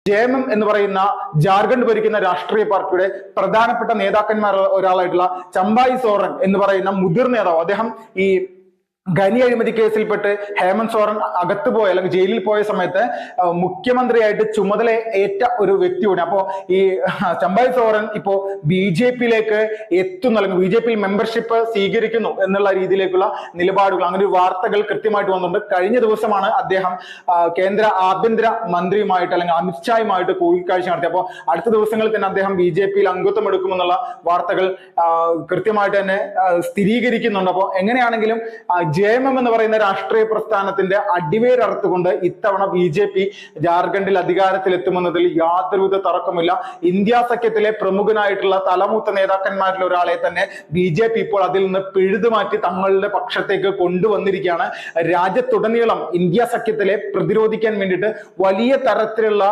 JMM എന്ന് പറയുന്ന ജാർഖണ്ഡ് ഭരിക്കുന്ന രാഷ്ട്രീയ പാർട്ടിയുടെ പ്രധാനപ്പെട്ട നേതാക്കന്മാർ ഒരാളായിട്ടുള്ള ചമ്പായി സോറൻ എന്ന് പറയുന്ന മുതിർന്ന നേതാവ്, അദ്ദേഹം ഈ ഖനി അഴിമതി കേസിൽപ്പെട്ട് ഹേമന്ത് സോറൻ അകത്ത് പോയ അല്ലെങ്കിൽ ജയിലിൽ പോയ സമയത്ത് മുഖ്യമന്ത്രിയായിട്ട് ചുമതല ഏറ്റ ഒരു വ്യക്തിയാണ്. അപ്പോ ഈ ചമ്പായി സോറൻ ഇപ്പോ BJP-യിലേക്ക് എത്തുന്നു അല്ലെങ്കിൽ BJP മെമ്പർഷിപ്പ് സ്വീകരിക്കുന്നു എന്നുള്ള രീതിയിലേക്കുള്ള നിലപാടുകൾ, അങ്ങനെ ഒരു വാർത്തകൾ കൃത്യമായിട്ട് വന്നിട്ടുണ്ട്. കഴിഞ്ഞ ദിവസമാണ് അദ്ദേഹം കേന്ദ്ര ആഭ്യന്തര മന്ത്രിയുമായിട്ട് അല്ലെങ്കിൽ അമിത്ഷായുമായിട്ട് കൂടിക്കാഴ്ച നടത്തി. അപ്പോൾ അടുത്ത ദിവസങ്ങളിൽ തന്നെ അദ്ദേഹം BJP-യിൽ അംഗത്വം എടുക്കുമെന്നുള്ള വാർത്തകൾ കൃത്യമായിട്ട് തന്നെ സ്ഥിരീകരിക്കുന്നുണ്ട്. അപ്പോൾ എങ്ങനെയാണെങ്കിലും JMM എന്ന് പറയുന്ന രാഷ്ട്രീയ പ്രസ്ഥാനത്തിന്റെ അടിവേരറുത്തുകൊണ്ട് ഇത്തവണ BJP ജാർഖണ്ഡിൽ അധികാരത്തിലെത്തുമെന്നതിൽ യാതൊരുവിധ തർക്കമില്ല. ഇന്ത്യ സഖ്യത്തിലെ പ്രമുഖനായിട്ടുള്ള തലമൂത്ത നേതാക്കന്മാരിൽ ഒരാളെ തന്നെ BJP ഇപ്പോൾ അതിൽ നിന്ന് പിഴുതുമാറ്റി തങ്ങളുടെ പക്ഷത്തേക്ക് കൊണ്ടുവന്നിരിക്കുകയാണ്. രാജ്യത്തുടനീളം ഇന്ത്യ സഖ്യത്തിലെ പ്രതിരോധിക്കാൻ വേണ്ടിയിട്ട് വലിയ തരത്തിലുള്ള